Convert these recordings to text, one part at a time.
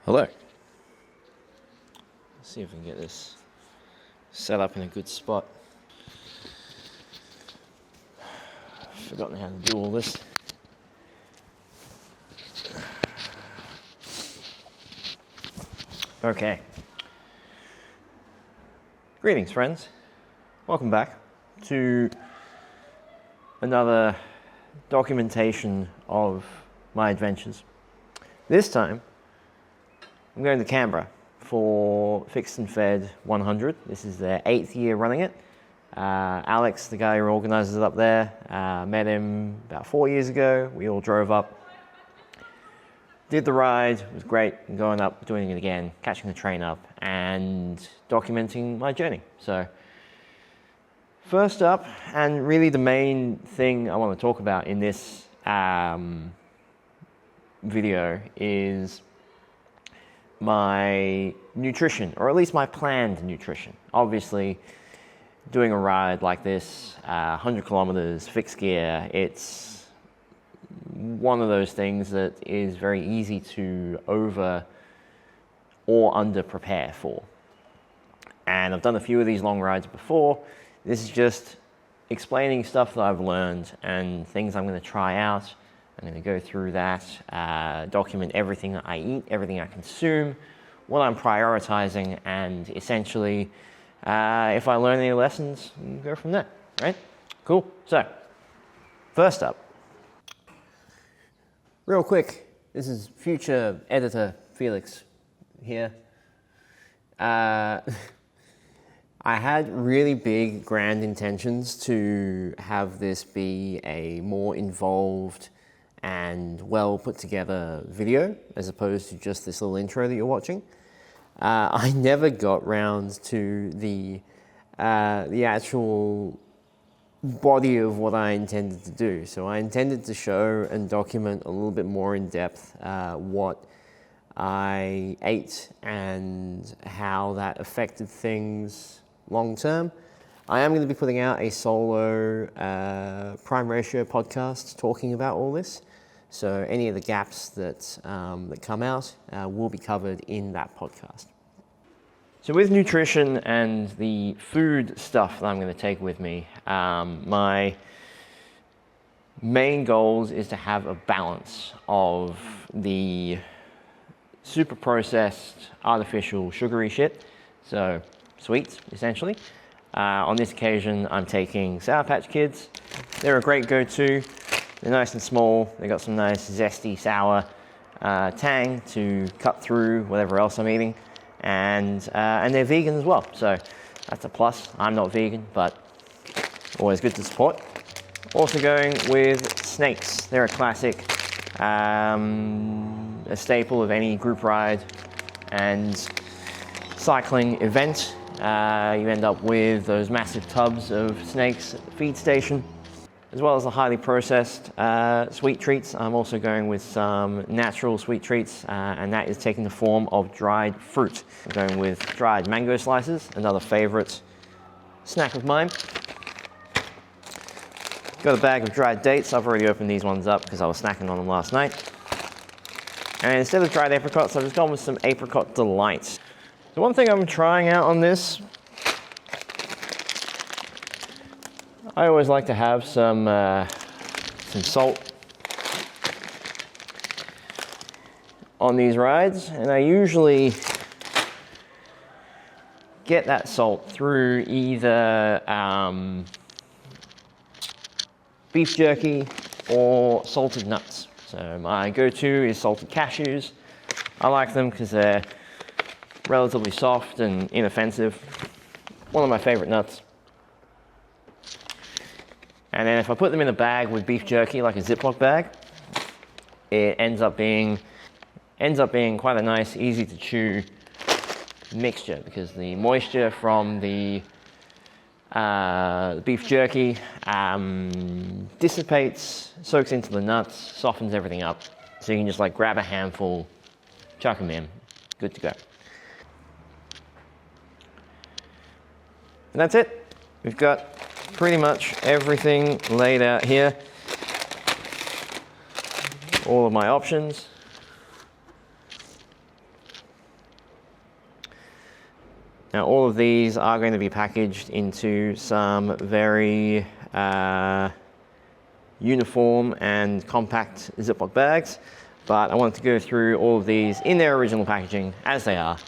Hello. Let's see if we can get this set up in a good spot. Forgotten how to do all this. Okay. Greetings, friends. Welcome back to another documentation of my adventures. This time, I'm going to Canberra for Fixed and Fed 100. This is their 8th year running it. Alex, the guy who organizes it up there, met him about 4 years ago. We all drove up, did the ride. It was great. Going up, doing it again, catching the train up, and documenting my journey. So, first up, and really the main thing I want to talk about in this video is my nutrition, or at least my planned nutrition. Obviously, doing a ride like this, 100 kilometers, fixed gear, it's one of those things that is very easy to over or under prepare for. And I've done a few of these long rides before. This is just explaining stuff that I've learned and things I'm going to try out. I'm going to go through that, document everything that I eat, everything I consume, what I'm prioritizing, and essentially, if I learn any lessons, go from there, right? Cool. So, first up, real quick, this is future editor Felix here. I had really big, grand intentions to have this be a more involved and well put together video as opposed to just this little intro that you're watching. I never got round to the actual body of what I intended to do. So I intended to show and document a little bit more in depth what I ate and how that affected things long term. I am going to be putting out a solo prime ratio podcast talking about all this. So any of the gaps that come out will be covered in that podcast. So with nutrition and the food stuff that I'm going to take with me, my main goals is to have a balance of the super processed, artificial, sugary shit, so sweets, essentially. On this occasion, I'm taking Sour Patch Kids. They're a great go-to. They're nice and small. They got some nice zesty, sour tang to cut through whatever else I'm eating. And they're vegan as well, so that's a plus. I'm not vegan, but always good to support. Also going with snakes. They're a classic, a staple of any group ride and cycling event. You end up with those massive tubs of snakes at the feed station, as well as the highly processed sweet treats. I'm also going with some natural sweet treats, and that is taking the form of dried fruit. I'm going with dried mango slices, another favorite snack of mine. Got a bag of dried dates. I've already opened these ones up because I was snacking on them last night. And instead of dried apricots, I've just gone with some apricot delights. The one thing I'm trying out on this, I always like to have some salt on these rides, and I usually get that salt through either beef jerky or salted nuts. So my go-to is salted cashews. I like them because they're relatively soft and inoffensive. One of my favorite nuts. And then if I put them in a bag with beef jerky, like a Ziploc bag, it ends up being quite a nice, easy to chew mixture, because the moisture from the beef jerky dissipates, soaks into the nuts, softens everything up. So you can just like grab a handful, chuck them in, good to go. And that's it. We've got pretty much everything laid out here. All of my options. Now all of these are going to be packaged into some very uniform and compact Ziploc bags, but I wanted to go through all of these in their original packaging as they are,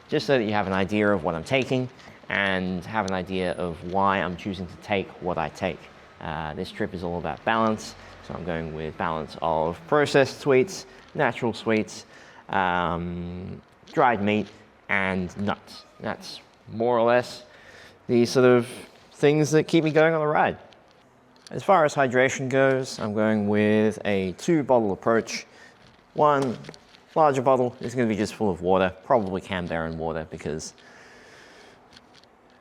just so that you have an idea of what I'm taking and have an idea of why I'm choosing to take what I take. This trip is all about balance, so I'm going with balance of processed sweets, natural sweets, dried meat, and nuts. That's more or less the sort of things that keep me going on the ride. As far as hydration goes, I'm going with a 2-bottle approach. One larger bottle is going to be just full of water, probably Canberra water, because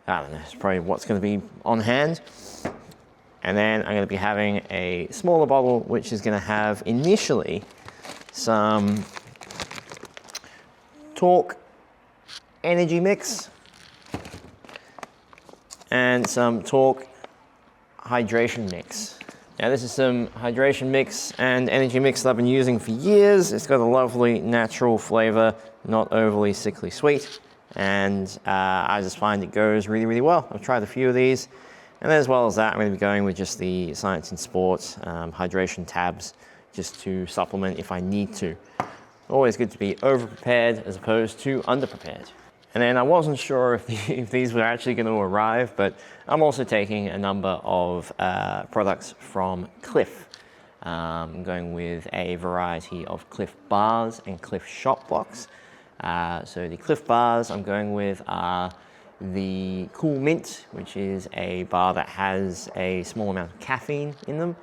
I don't know, it's probably what's going to be on hand. And then I'm going to be having a smaller bottle, which is going to have initially some Torque energy mix and some Torque hydration mix. Now this is some hydration mix and energy mix that I've been using for years. It's got a lovely natural flavor, not overly sickly sweet, and I just find it goes really, really well. I've tried a few of these, and then as well as that, I'm going to be going with just the Science in Sports hydration tabs, just to supplement if I need to. Always good to be over-prepared as opposed to under-prepared. And then I wasn't sure if these were actually going to arrive, but I'm also taking a number of products from Clif. I'm going with a variety of Clif bars and Clif shot blocks. So the Clif bars I'm going with are the Cool Mint, which is a bar that has a small amount of caffeine in them.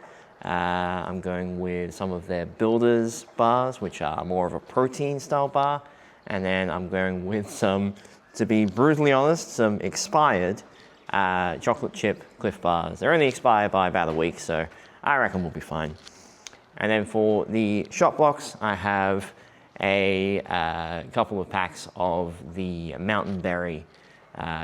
I'm going with some of their Builders bars, which are more of a protein style bar. And then I'm going with some, to be brutally honest, some expired chocolate chip Clif bars. They're only expired by about a week, so I reckon we'll be fine. And then for the shot blocks, I have a couple of packs of the Mountain Berry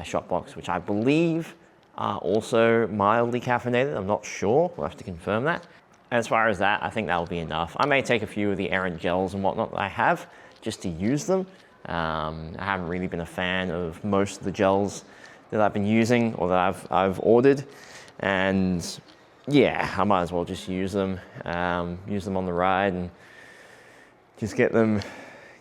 shot blocks, which I believe are also mildly caffeinated. I'm not sure, we'll have to confirm that. As far as that, I think that'll be enough. I may take a few of the errant gels and whatnot that I have just to use them. I haven't really been a fan of most of the gels that I've been using or that I've ordered, and yeah, I might as well just use them on the ride and just get them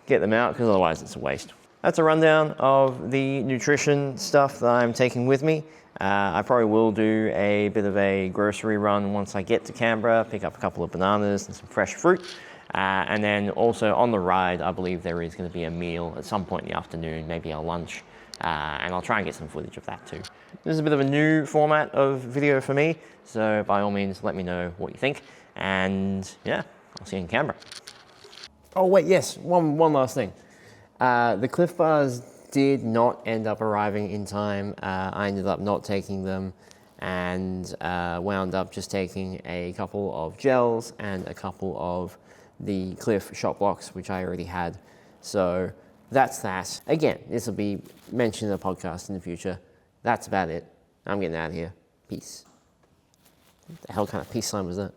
out, because otherwise it's a waste. That's a rundown of the nutrition stuff that I'm taking with me. I probably will do a bit of a grocery run once I get to Canberra, pick up a couple of bananas and some fresh fruit. And then also on the ride, I believe there is going to be a meal at some point in the afternoon, maybe a lunch, and I'll try and get some footage of that too. This is a bit of a new format of video for me, so by all means let me know what you think, and yeah, I'll see you in Canberra. Oh wait, yes, one last thing. The Clif bars did not end up arriving in time. I ended up not taking them and wound up just taking a couple of gels and a couple of the Clif shot blocks, which I already had. So that's that. Again, this will be mentioned in the podcast in the future. That's about it. I'm getting out of here. Peace. What the hell kind of peace sign was that?